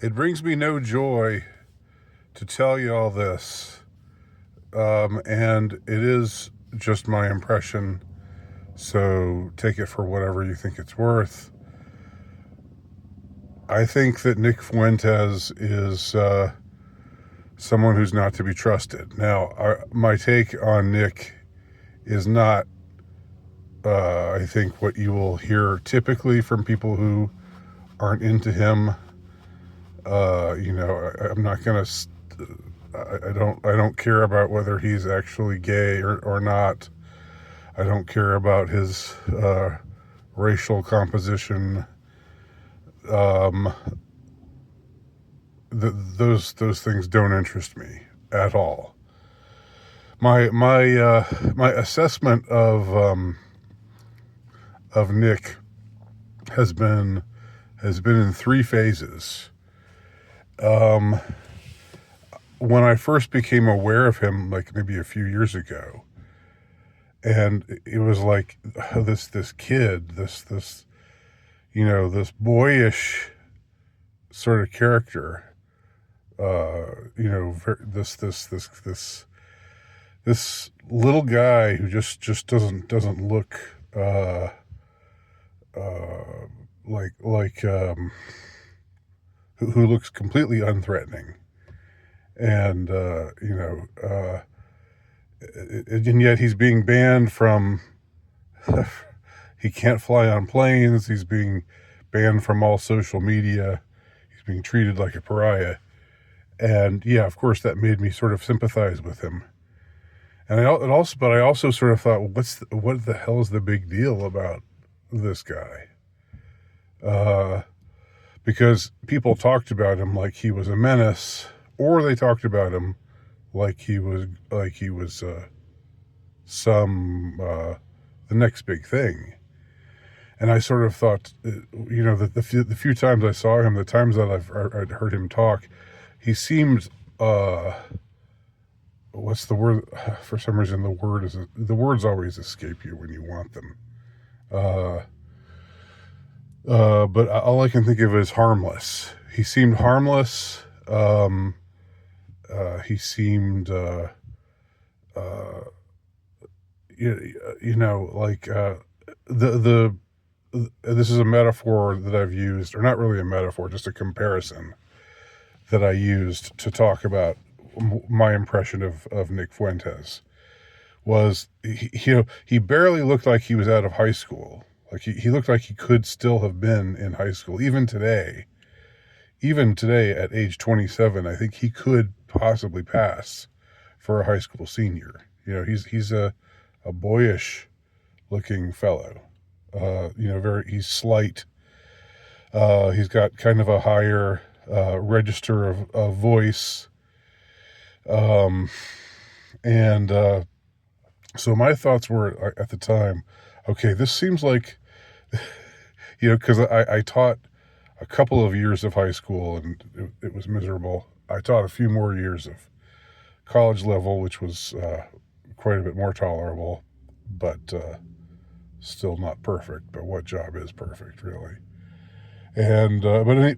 It brings me no joy to tell you all this, and it is just my impression, so take it for whatever you think it's worth. I think that Nick Fuentes is someone who's not to be trusted. Now, my take on Nick is not, I think, what you will hear typically from people who aren't into him. I'm not gonna. I don't care about whether he's actually gay or not. I don't care about his racial composition. Um, those things don't interest me at all. My assessment of Nick has been in three phases. Um, when I first became aware of him, like maybe a few years ago, and it was like this kid, this boyish sort of character, this little guy who just doesn't look uh, like who looks completely unthreatening, and and yet he's being banned from. He can't fly on planes. He's being banned from all social media. He's being treated like a pariah. And yeah, of course, that made me sort of sympathize with him. And but I also sort of thought, well, what the hell is the big deal about this guy? Because people talked about him like he was a menace, or they talked about him like he was the next big thing. And I sort of thought, that the few times I saw him, the times that I'd heard him talk, he seemed, what's the word? For some reason, the words always escape you when you want them. But all I can think of is harmless. He seemed harmless. He seemed, like this is a metaphor that I've used, or not really a metaphor, just a comparison that I used to talk about my impression of Nick Fuentes. Was he barely looked like he was out of high school. Like he looked like he could still have been in high school. Even today at age 27, I think he could possibly pass for a high school senior. He's a boyish looking fellow. He's slight. He's got kind of a higher register of voice. And so my thoughts were at the time, okay, this seems like, because I taught a couple of years of high school and it was miserable. I taught a few more years of college level, which was quite a bit more tolerable, but still not perfect. But what job is perfect, really? And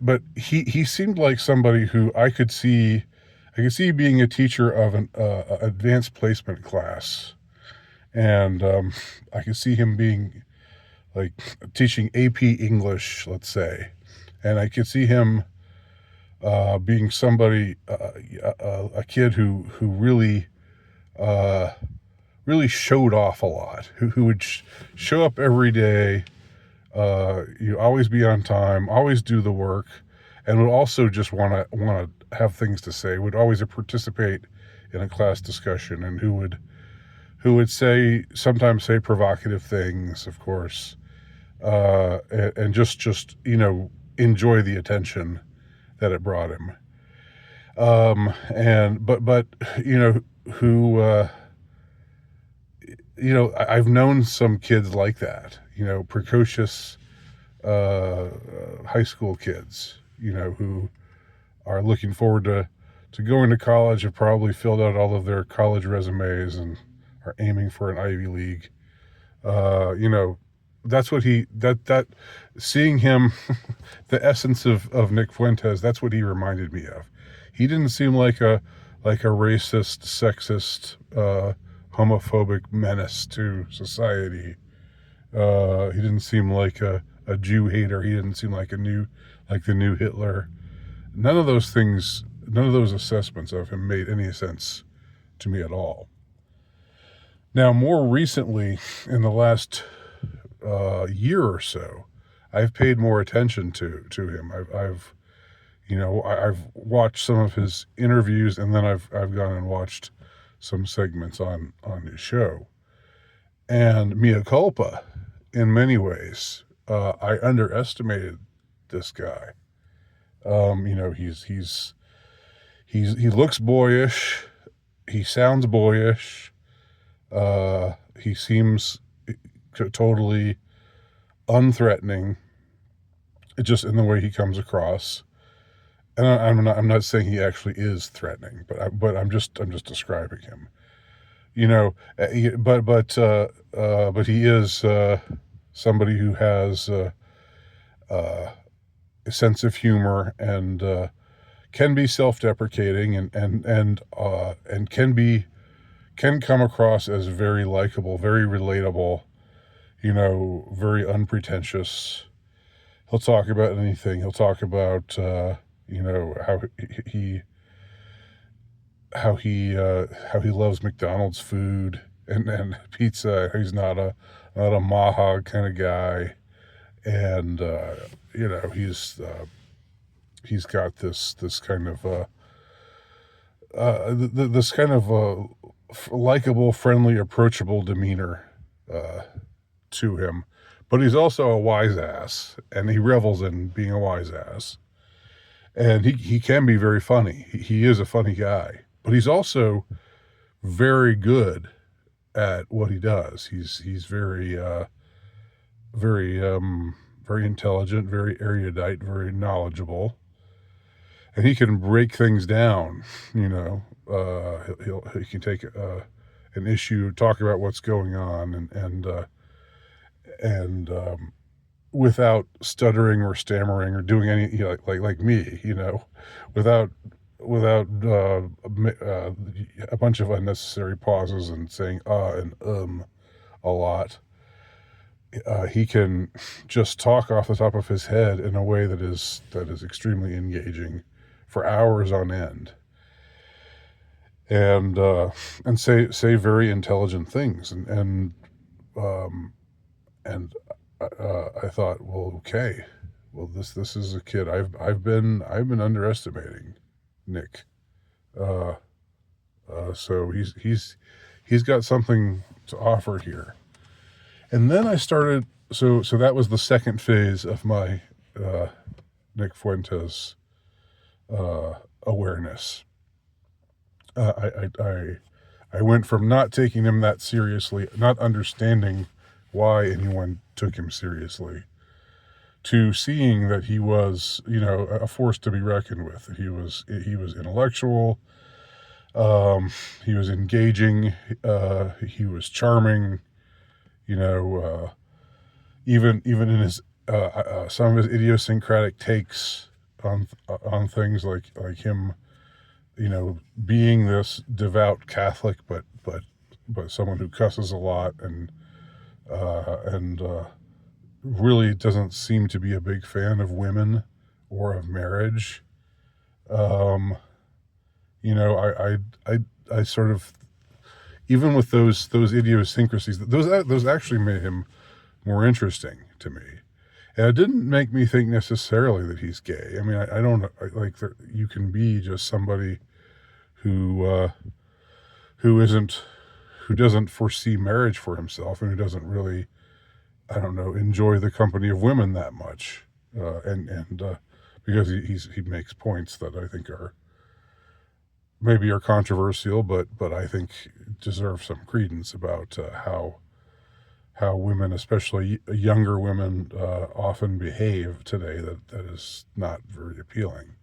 but he seemed like somebody who I could see being a teacher of an advanced placement class, and I could see him being like teaching AP English, let's say, and I could see him being somebody, a kid who really really showed off a lot, who would show up every day, you always be on time, always do the work, and would also just want to have things to say, would always participate in a class discussion, and who would sometimes say provocative things, of course, and just enjoy the attention that it brought him. And but who I've known some kids like that, precocious high school kids, who are looking forward to going to college, have probably filled out all of their college resumes and are aiming for an Ivy League. that's what he that seeing him, the essence of Nick Fuentes. That's what he reminded me of. He didn't seem like a racist, sexist, homophobic menace to society. He didn't seem like a Jew hater. He didn't seem like the new Hitler. None of those things, none of those assessments of him made any sense to me at all. Now, more recently, in the last year or so, I've paid more attention to him. I've I've watched some of his interviews, and then I've gone and watched some segments on his show. And mea culpa, in many ways, I underestimated this guy. He looks boyish, he sounds boyish, he seems totally unthreatening, just in the way he comes across. And I'm not saying he actually is threatening, but I'm just describing him. But he is somebody who has a sense of humor and can be self-deprecating and can come across as very likable, very relatable, very unpretentious. He'll talk about anything. He'll talk about he how he loves McDonald's food and pizza. He's not a maha kind of guy, and he's got this kind of this kind of likable, friendly, approachable demeanor to him. But he's also a wise ass, and he revels in being a wise ass. And he can be very funny. He is a funny guy, but he's also very good at what he does. He's very intelligent, very erudite, very knowledgeable, and he can break things down. He can take an issue, talk about what's going on, and without stuttering or stammering or doing any, like me, without a bunch of unnecessary pauses and saying and a lot. He can just talk off the top of his head in a way that is extremely engaging for hours on end, and say very intelligent things, and I thought, well, okay, well, this is a kid I've been underestimating, Nick. So he's got something to offer here. And then I started. So that was the second phase of my Nick Fuentes awareness. I went from not taking him that seriously, not understanding why anyone took him seriously, to seeing that he was, a force to be reckoned with. He was intellectual. He was engaging. He was charming. Even in his some of his idiosyncratic takes on things, like him, being this devout Catholic, but someone who cusses a lot and really doesn't seem to be a big fan of women or of marriage. I sort of, even with those idiosyncrasies, those actually made him more interesting to me. And it didn't make me think necessarily that he's gay. I mean, I don't like that. You can be just somebody who doesn't foresee marriage for himself, and who doesn't really, I don't know, enjoy the company of women that much, because he makes points that I think are controversial, but I think deserve some credence about how women, especially younger women, often behave today. That is not very appealing.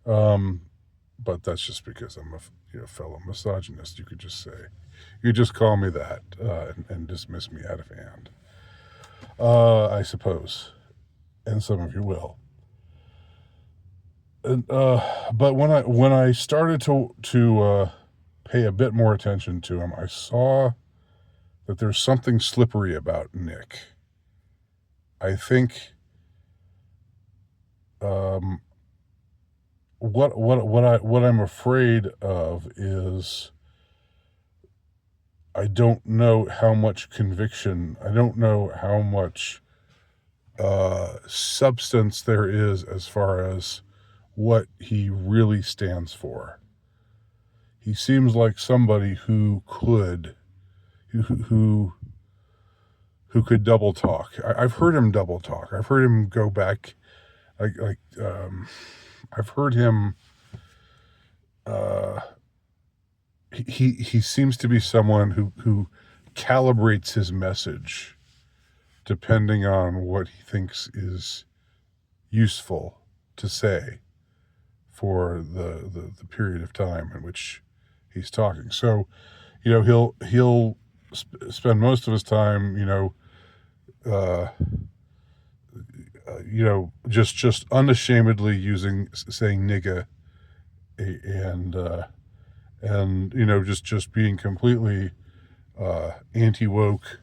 But that's just because I'm a fellow misogynist. You could just call me that, and dismiss me out of hand. I suppose, and some of you will. And, but when I started to pay a bit more attention to him, I saw that there's something slippery about Nick. I think um, what I'm afraid of is I don't know how much conviction, I don't know how much substance there is as far as what he really stands for. He seems like somebody who who, who could double talk. I've heard him double talk. I've heard him go back like I've heard him. Uh, he seems to be someone who calibrates his message depending on what he thinks is useful to say for the period of time in which he's talking. So, he'll spend most of his time, uh, just unashamedly saying nigga, and just being completely anti woke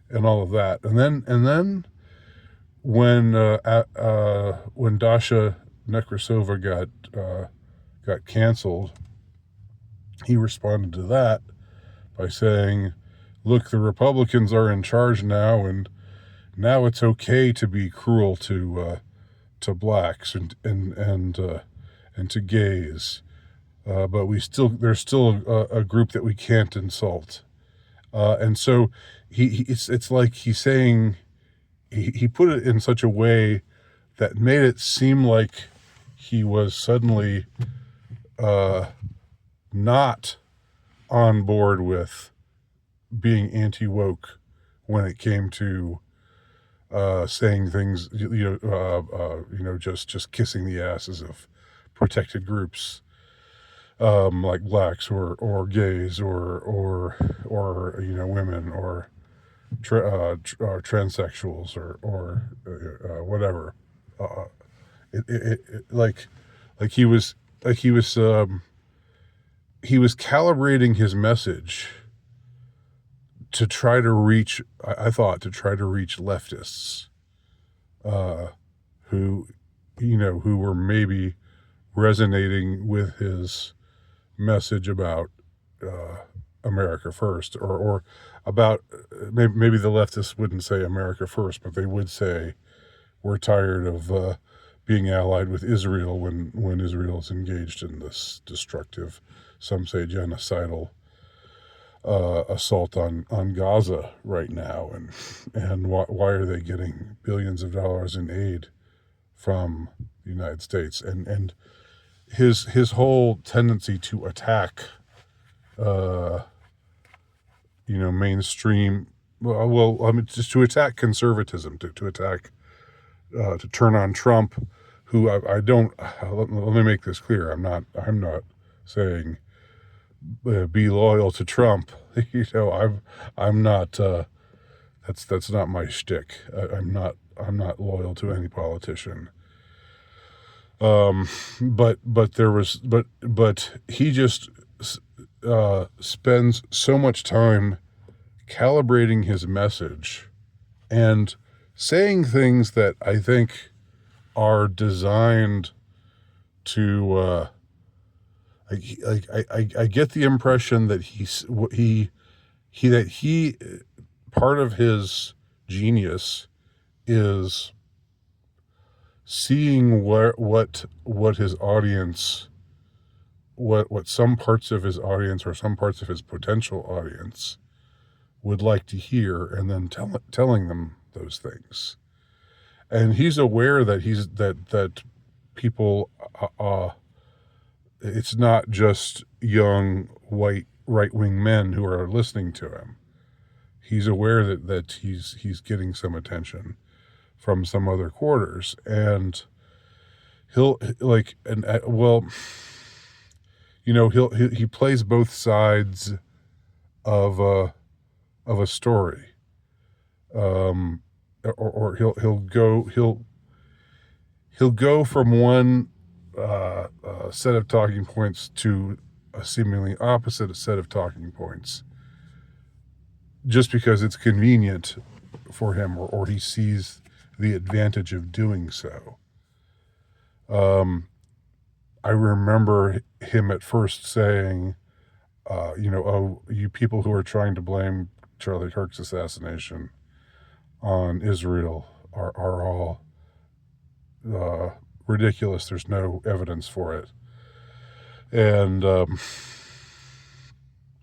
and all of that. And then when Dasha Nekrasova got canceled, he responded to that by saying, "Look, the Republicans are in charge now, and now it's okay to be cruel to blacks and to gays, but there's still a group that we can't insult." And so it's like he's saying, he put it in such a way that made it seem like he was suddenly not on board with being anti-woke when it came to saying things, just kissing the asses of protected groups, like blacks or gays or women or transsexuals or whatever. Uh, like he was like he was calibrating his message to try to reach. I thought to try to reach leftists, uh, who who were maybe resonating with his message about America first, or about maybe the leftists wouldn't say America first, but they would say we're tired of being allied with Israel when Israel is engaged in this destructive, some say genocidal assault on Gaza right now, and why are they getting billions of dollars in aid from the United States, and his whole tendency to attack mainstream, I mean, just to attack conservatism, to attack to turn on Trump, who I don't. Let me make this clear. I'm not saying be loyal to Trump. I'm not. That's not my shtick. I'm not loyal to any politician. But he just spends so much time calibrating his message and saying things that I think are designed to I get the impression that he part of his genius is seeing what his audience, what some parts of his audience or some parts of his potential audience would like to hear, and then telling them those things. And he's aware that people, it's not just young white right-wing men who are listening to him. He's aware that he's getting some attention from some other quarters, and he'll like and well, he plays both sides of a story. or he'll go from one set of talking points to a seemingly opposite set of talking points, just because it's convenient for him, or he sees the advantage of doing so. I remember him at first saying, oh, you people who are trying to blame Charlie Kirk's assassination on Israel are all ridiculous. There's no evidence for it. And,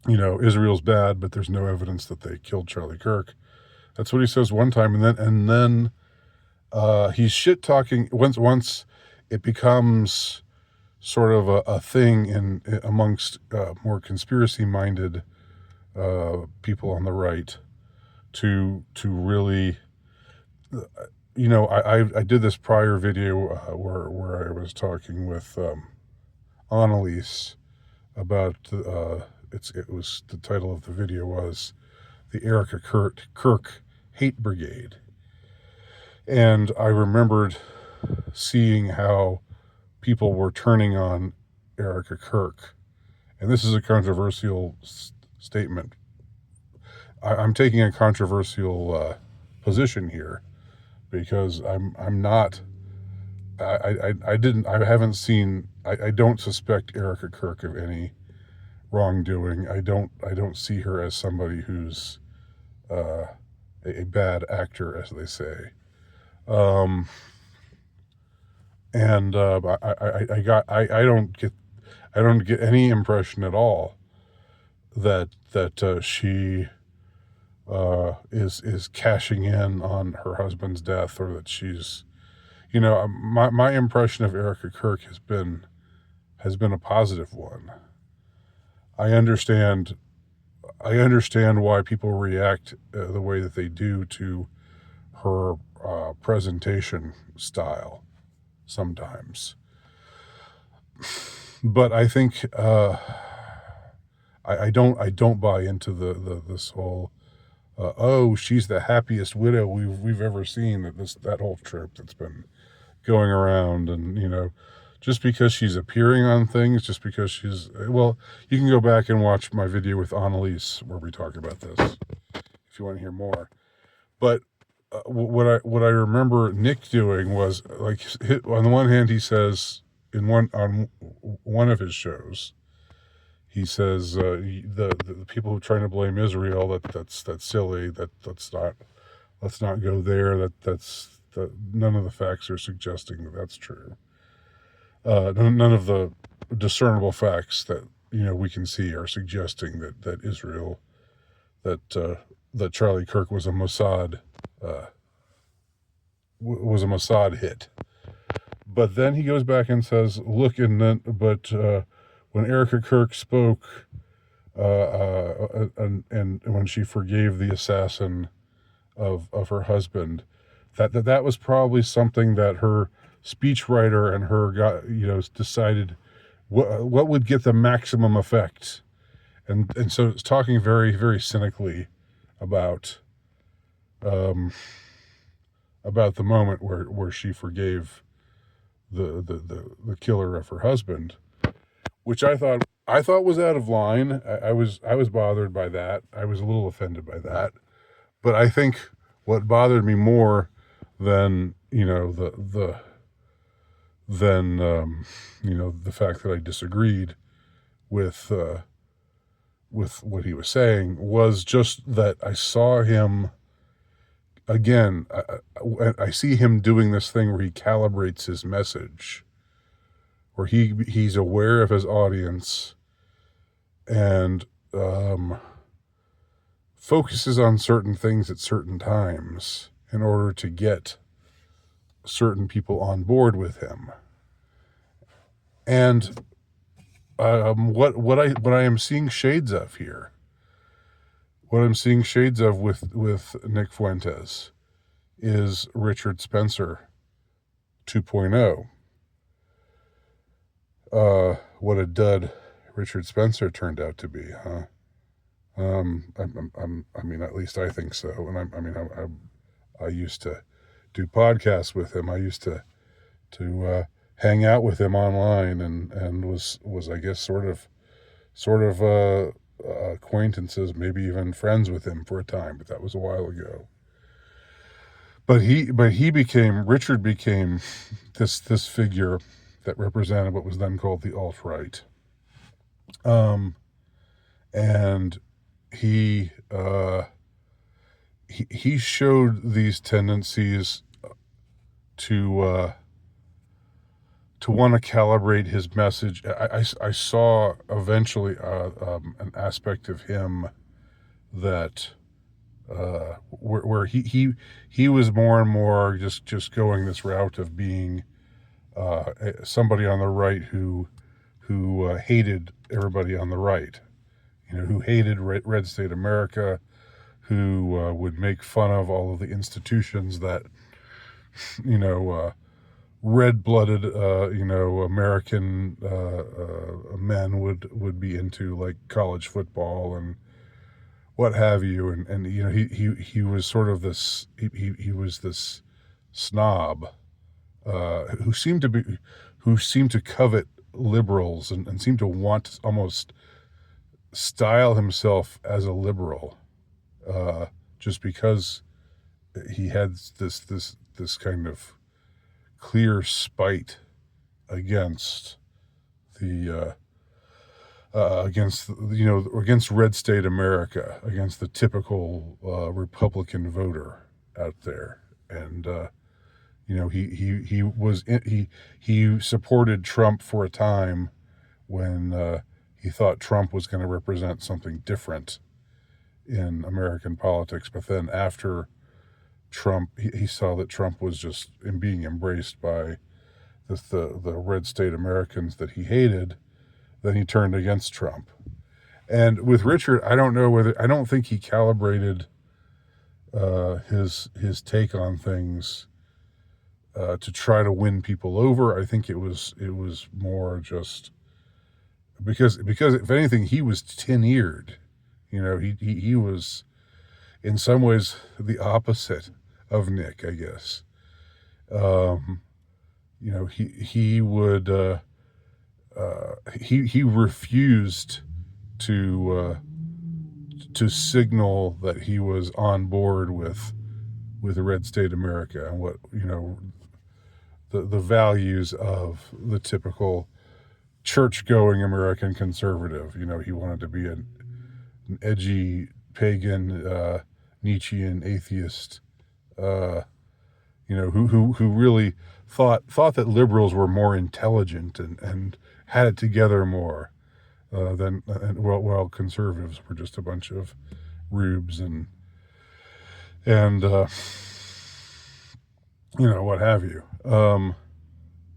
Israel's bad, but there's no evidence that they killed Charlie Kirk. That's what he says one time. And then he's shit talking once it becomes sort of a thing amongst more conspiracy-minded people on the right to really, I did this prior video where I was talking with Annalise about it was, the title of the video was the Erica Kirk Hate Brigade, and I remembered seeing how people were turning on Erica Kirk. And this is a controversial statement. I'm taking a controversial position here because I'm not. I haven't seen. I don't suspect Erica Kirk of any wrongdoing. I don't see her as somebody who's a bad actor, as they say. And I don't get any impression at all that she is cashing in on her husband's death, or that she's, my impression of Erica Kirk has been a positive one. I understand why people react the way that they do to her presentation style sometimes, but I think I don't buy into this whole oh, she's the happiest widow we've ever seen, that whole trope that's been going around. And just because she's appearing on things, just because you can go back and watch my video with Annalise where we talk about this if you want to hear more. But what I remember Nick doing was, like, on the one hand, he says on one of his shows, he says the people who are trying to blame Israel, that's silly, let's not go there, that's none of the facts are suggesting that that's true. None of the discernible facts that we can see are suggesting that Israel, that Charlie Kirk was a Mossad hit. But then he goes back and says, look, when Erica Kirk spoke, and when she forgave the assassin of her husband, that was probably something that her speechwriter and her decided what would get the maximum effect, and so it's talking very, very cynically about the moment where she forgave the killer of her husband, which I thought was out of line. I was bothered by that. I was a little offended by that. But I think what bothered me more than the fact that I disagreed with what he was saying was just that I saw him again. I see him doing this thing where he calibrates his message, where he's aware of his audience and focuses on certain things at certain times in order to get certain people on board with him. And what I am seeing shades of here, what I'm seeing shades of with Nick Fuentes, is Richard Spencer 2.0. What a dud Richard Spencer turned out to be, huh? I mean, at least I think so. And I used to do podcasts with him. I used to hang out with him online, and was I guess sort of acquaintances, maybe even friends with him for a time, but that was a while ago. Richard became this figure that represented what was then called the alt-right. And he he showed these tendencies to want to calibrate his message. I saw eventually an aspect of him that where he was more and more just going this route of being somebody on the right who hated everybody on the right, who hated red state America, who would make fun of all of the institutions that red-blooded American men would be into, like college football and what have you, and he was sort of this he was this snob who seemed to covet liberals and seemed to want to almost style himself as a liberal, just because he had this kind of clear spite against the against red state America, against the typical Republican voter out there. And he supported Trump for a time when he thought Trump was going to represent something different in American politics. But then after Trump, he saw that Trump was just being embraced by the red state Americans that he hated. Then he turned against Trump. And with Richard, I don't think he calibrated his take on things to try to win people over. I think it was more just because if anything, he was tin-eared. He was in some ways the opposite of Nick, I guess. He would he refused to signal that he was on board with red state America and what the values of the typical church-going American conservative. He wanted to be an edgy pagan Nietzschean atheist, who really thought that liberals were more intelligent and had it together more than conservatives were just a bunch of rubes and what have you.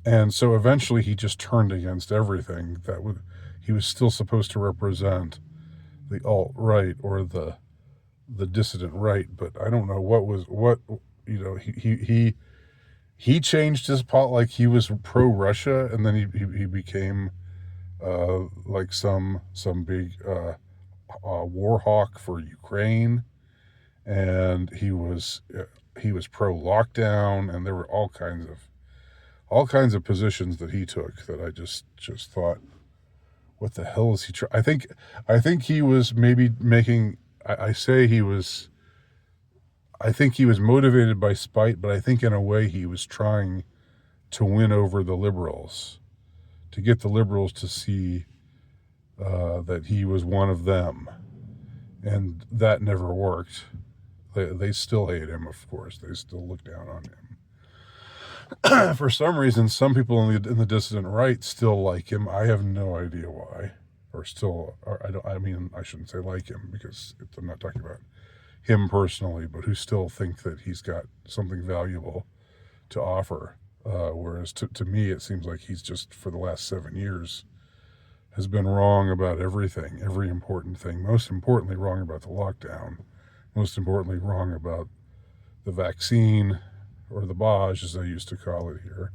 And so eventually he just turned against everything he was still supposed to represent the alt-right or the dissident right, but I don't know he changed his like he was pro-Russia, and then he became like some big war hawk for Ukraine, and he was pro-lockdown, and there were all kinds of positions that he took that I just thought, what the hell is he trying? I think he was maybe making. I think he was motivated by spite, but I think in a way he was trying to win over the liberals, to get the liberals to see that he was one of them, and that never worked. They still hate him, of course. They still look down on him. For some reason, some people in the dissident right still like him. I have no idea why, I shouldn't say like him, because I'm not talking about him personally, but who still think that he's got something valuable to offer. Whereas to me, it seems like he's just, for the last 7 years, has been wrong about everything, every important thing. Most importantly, wrong about the lockdown. Most importantly, wrong about the vaccine, or the Baj, as they used to call it here.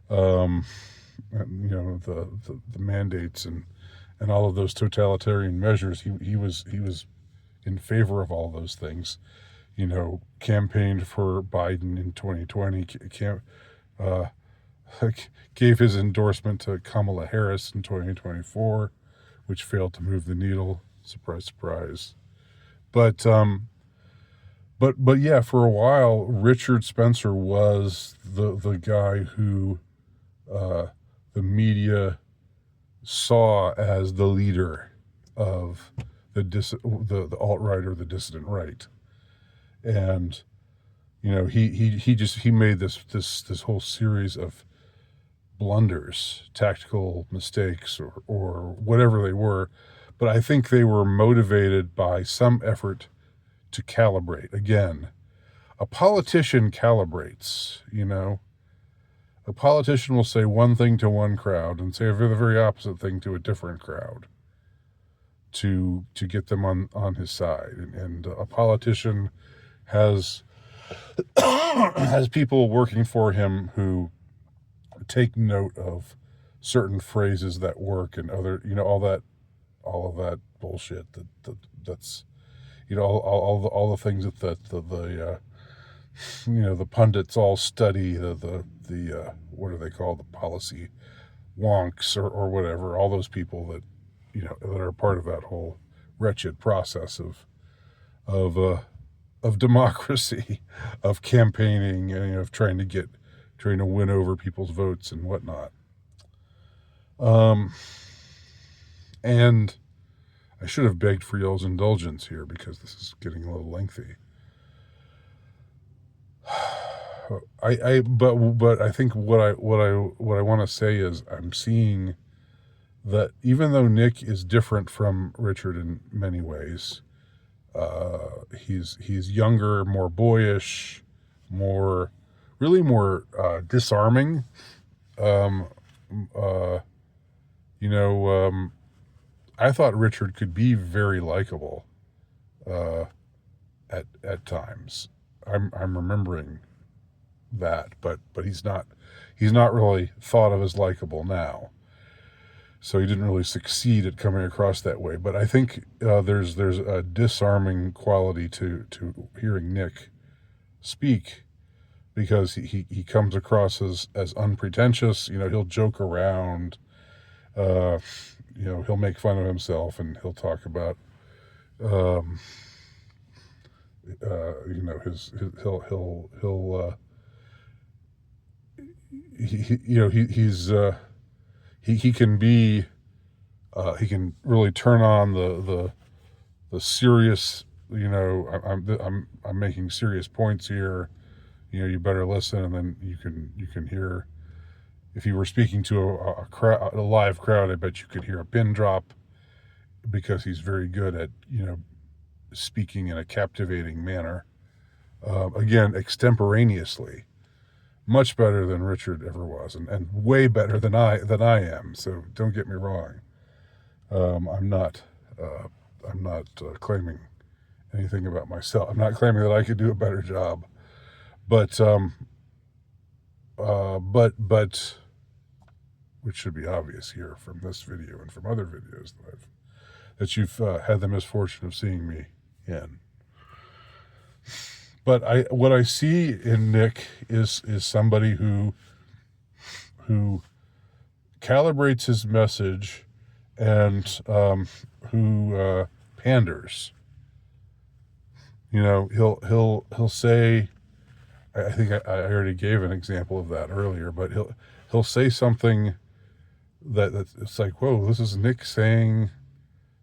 The mandates and all of those totalitarian measures. He was in favor of all those things. campaigned for Biden in 2020, uh, gave his endorsement to Kamala Harris in 2024, which failed to move the needle. Surprise, surprise. But yeah, for a while, Richard Spencer was the guy who the media saw as the leader of the alt-right or the dissident right. And he made this whole series of blunders, tactical mistakes, or whatever they were, but I think they were motivated by some effort to calibrate. Again, a politician calibrates. A politician will say one thing to one crowd and say the very opposite thing to a different crowd to get them on his side. And a politician has has people working for him who take note of certain phrases that work and other, all of that bullshit that's all the things that the the pundits all study, the what are they called, the policy wonks or whatever, all those people that that are part of that whole wretched process of democracy, of campaigning, and of trying to win over people's votes and whatnot. And I should have begged for y'all's indulgence here because this is getting a little lengthy. But I think what I want to say is I'm seeing that even though Nick is different from Richard in many ways, he's younger, more boyish, more disarming. I thought Richard could be very likable at times. I'm remembering that, but he's not really thought of as likable now. So he didn't really succeed at coming across that way. But I think there's a disarming quality to hearing Nick speak, because he comes across as unpretentious. He'll joke around. He'll make fun of himself, and he'll talk about he can be he can really turn on the serious, I'm making serious points here, you better listen. And then you can hear, if you were speaking to a live crowd, I bet you could hear a pin drop, because he's very good at speaking in a captivating manner, again, extemporaneously, much better than Richard ever was, and way better than I am. So don't get me wrong. I'm not claiming anything about myself. I'm not claiming that I could do a better job, but which should be obvious here from this video and from other videos that you've had the misfortune of seeing me in. But what I see in Nick is somebody who calibrates his message and who panders. He'll say, I think I already gave an example of that earlier, but he'll say something that it's like, whoa, this is Nick saying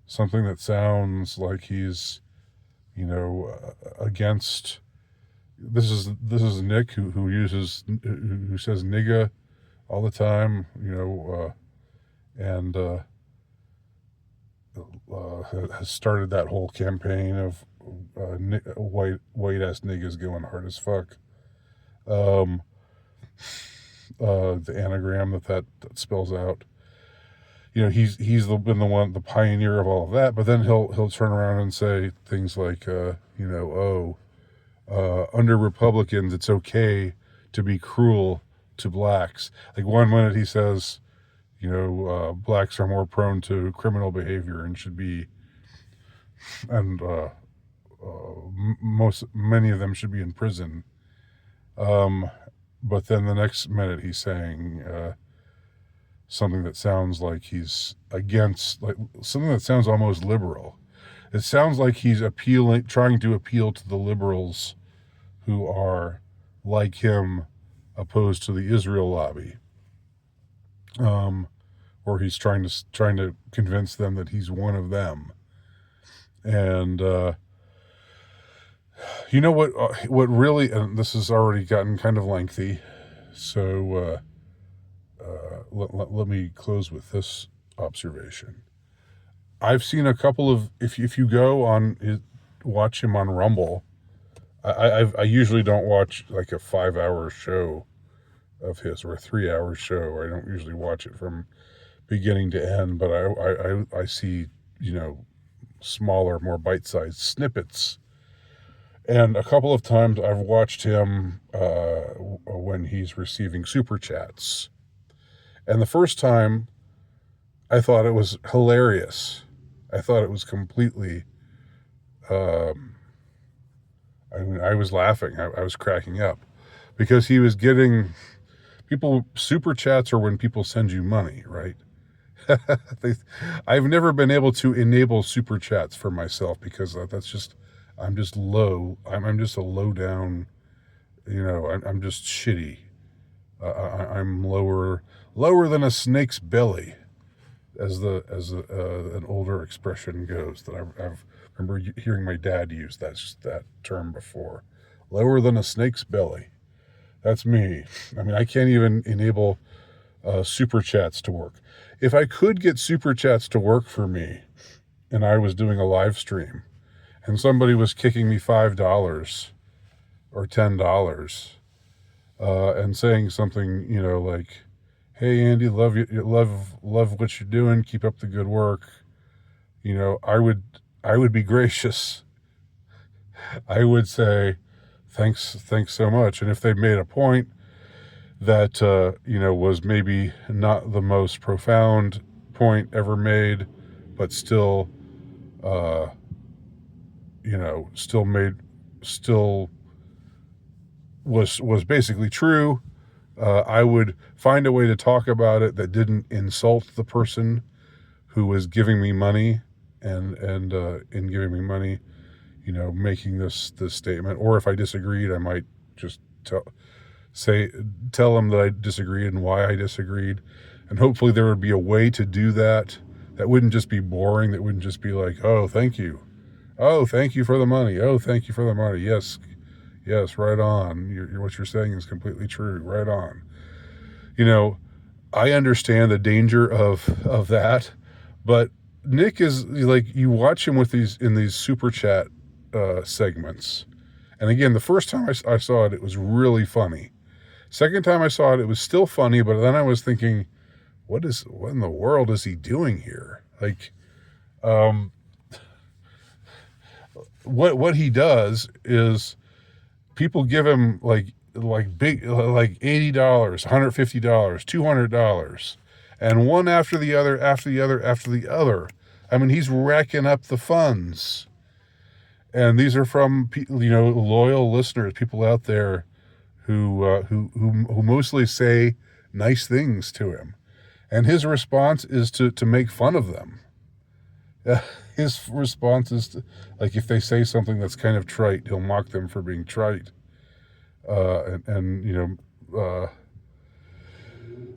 something that sounds like he's against. This is Nick who says nigga all the time, and has started that whole campaign of white ass niggas going hard as fuck. The anagram that spells out. He's been the pioneer of all of that. But then he'll turn around and say things like, under Republicans, it's okay to be cruel to blacks. Like one minute he says, blacks are more prone to criminal behavior and should be, and many of them should be in prison. But then the next minute he's saying something that sounds like he's against, like something that sounds almost liberal. It sounds like he's trying to appeal to the liberals who are like him, opposed to the Israel lobby. Or he's trying to convince them that he's one of them. And you know what really, and this has already gotten kind of lengthy, so let me close with this observation. I've seen a couple of, if you go on, watch him on Rumble. I usually don't watch like a 5-hour show of his or a 3-hour show. I don't usually watch it from beginning to end, but I see, smaller, more bite-sized snippets. And a couple of times I've watched him when he's receiving super chats. And the first time I thought it was hilarious. I thought it was completely, I was laughing. I was cracking up because he was getting super chats are when people send you money, right? I've never been able to enable super chats for myself because I'm just low. I'm just a low down, I'm just shitty. I'm lower than a snake's belly, as an older expression goes that I've remember hearing my dad use that term before. Lower than a snake's belly. That's me. I mean, I can't even enable super chats to work. If I could get super chats to work for me, and I was doing a live stream, and somebody was kicking me $5 or $10, and saying something, like, "Hey Andy, love you, love what you're doing. Keep up the good work." I would be gracious. I would say, thanks so much. And if they made a point that was maybe not the most profound point ever made, but still, still was basically true, I would find a way to talk about it that didn't insult the person who was giving me money, and in giving me money, making this statement. Or if I disagreed, I might just tell them that I disagreed and why I disagreed. And hopefully there would be a way to do that wouldn't just be boring, that wouldn't just be like, "Oh, thank you. Oh, thank you for the money. Oh, thank you for the money. Yes, right on. What you're saying is completely true. Right on." I understand the danger of that, but Nick is like, you watch him in these super chat segments. And again, the first time I saw it, it was really funny. Second time I saw it, it was still funny, but then I was thinking, what in the world is he doing here? Like, what he does is people give him like big, like $80, $150, $200, and one after the other. I mean, he's racking up the funds. And these are from, loyal listeners, people out there who mostly say nice things to him. And his response is to make fun of them. His response is to, like, if they say something that's kind of trite, he'll mock them for being trite. And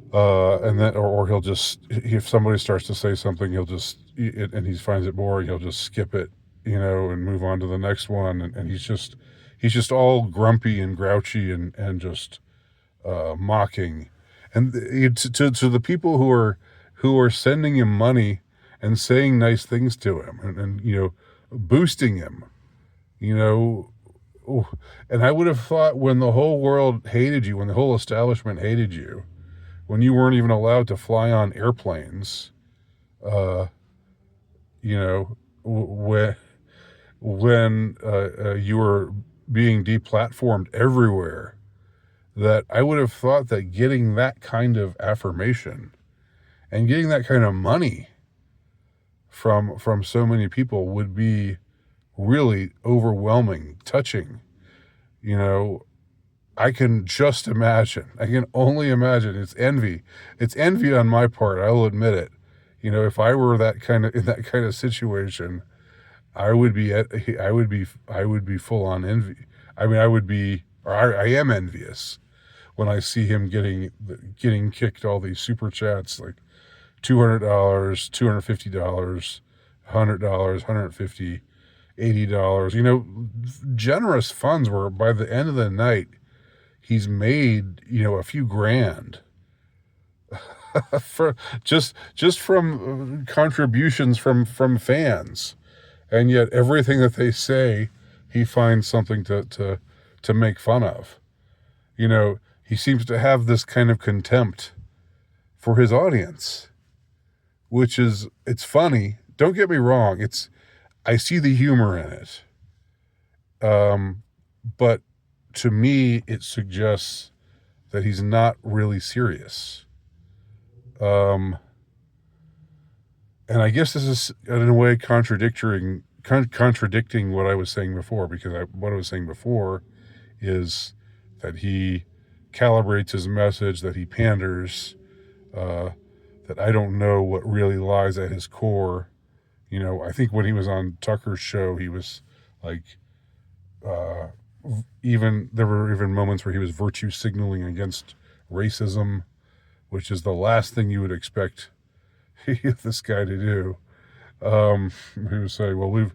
then, or he'll just, if somebody starts to say something, and he finds it boring, he'll just skip it, and move on to the next one. And he's just all grumpy and grouchy and just mocking. And to the people who are sending him money and saying nice things to him and boosting him, and I would have thought, when the whole world hated you, when the whole establishment hated you, when you weren't even allowed to fly on airplanes, when you were being deplatformed everywhere, that I would have thought that getting that kind of affirmation and getting that kind of money from so many people would be really overwhelming, touching. You know, I can just imagine. I can only imagine. It's envy. It's envy on my part. I will admit it. If I were that kind of in that kind of situation, I would be I would be full on envy. I mean, I would be, or I am envious when I see him getting kicked all these super chats like $200, $250, $100, 150, $80. Generous funds where by the end of the night he's made a few grand for just from contributions from fans, and yet everything that they say, he finds something to make fun of. He seems to have this kind of contempt for his audience, which it's funny. Don't get me wrong. I see the humor in it. But to me, it suggests that he's not really serious. And I guess this is in a way contradicting what I was saying before, because what I was saying before is that he calibrates his message, that he panders, that I don't know what really lies at his core. I think when he was on Tucker's show, he was like, there were even moments where he was virtue signaling against racism, which is the last thing you would expect this guy to do. He was saying, well, we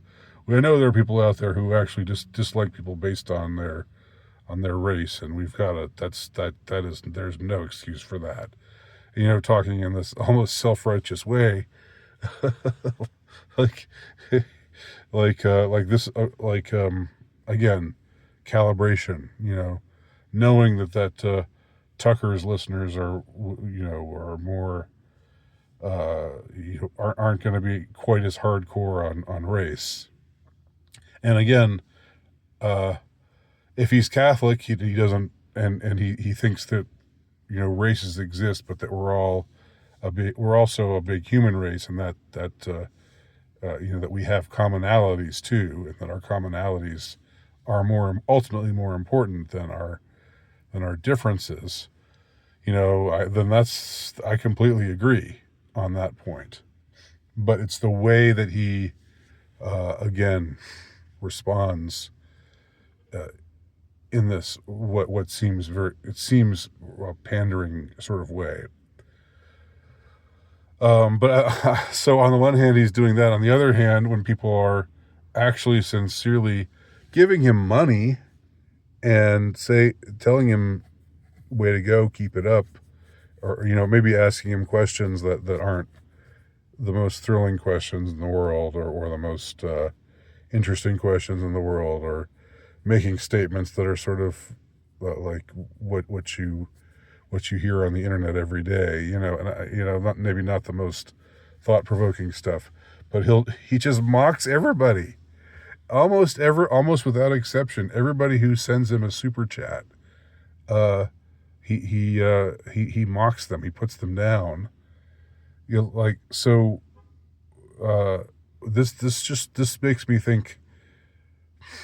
know there are people out there who actually just dislike people based on their race, and we've got there's no excuse for that. Talking in this almost self-righteous way, like this, again, calibration. Knowing that Tucker's listeners are more aren't going to be quite as hardcore on race. And again, if he's Catholic, he doesn't, and he thinks that races exist, but that we're also a big human race, and that that we have commonalities too, and that our commonalities are ultimately more important than our differences. Then I completely agree on that point. But it's the way that he again responds in this what seems a pandering sort of way. But so on the one hand, he's doing that. On the other hand, when people are actually sincerely giving him money and telling him, way to go, keep it up, or maybe asking him questions that aren't the most thrilling questions in the world, or the most interesting questions in the world, or making statements that are sort of like what you hear on the internet every day, and maybe not the most thought-provoking stuff, but he just mocks everybody, almost without exception. Everybody who sends him a super chat, he mocks them. He puts them down. So. This makes me think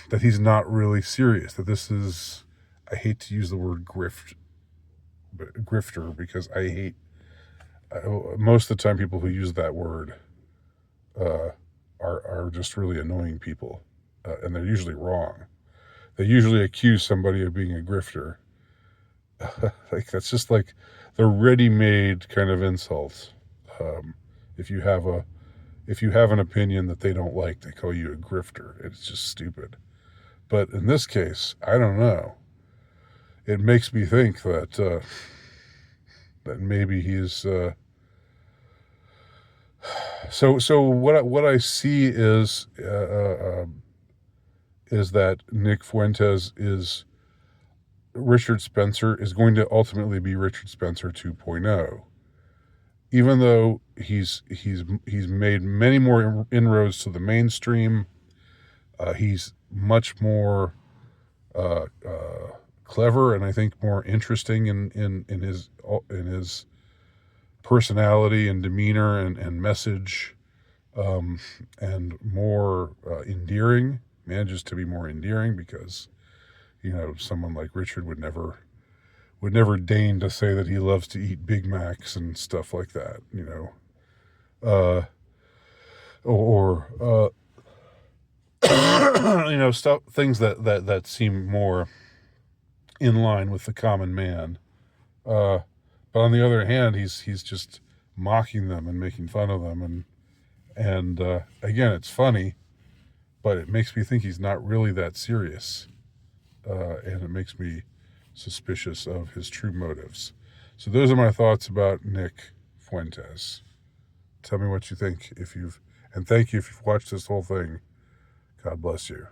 that he's not really serious. That this is, I hate to use the word grifter, because I hate most of the time people who use that word are just really annoying people, and they're usually wrong. They usually accuse somebody of being a grifter. That's just like the ready-made kind of insult. If you have an opinion that they don't like, they call you a grifter. It's just stupid. But in this case, I don't know. It makes me think that maybe he's. So what I see is that Nick Fuentes is Richard Spencer, is going to ultimately be Richard Spencer 2.0. Even though he's made many more inroads to the mainstream, he's much more clever, and I think more interesting in his personality and demeanor and message, and more endearing. manages to be more endearing because, someone like Richard would never deign to say that he loves to eat Big Macs and stuff like that. Uh, or stuff, things that seem more in line with the common man. Uh, but on the other hand, he's just mocking them and making fun of them, and again, it's funny, but it makes me think he's not really that serious, and it makes me suspicious of his true motives. So those are my thoughts about Nick Fuentes. Tell me what you think and thank you if you've watched this whole thing. God bless you.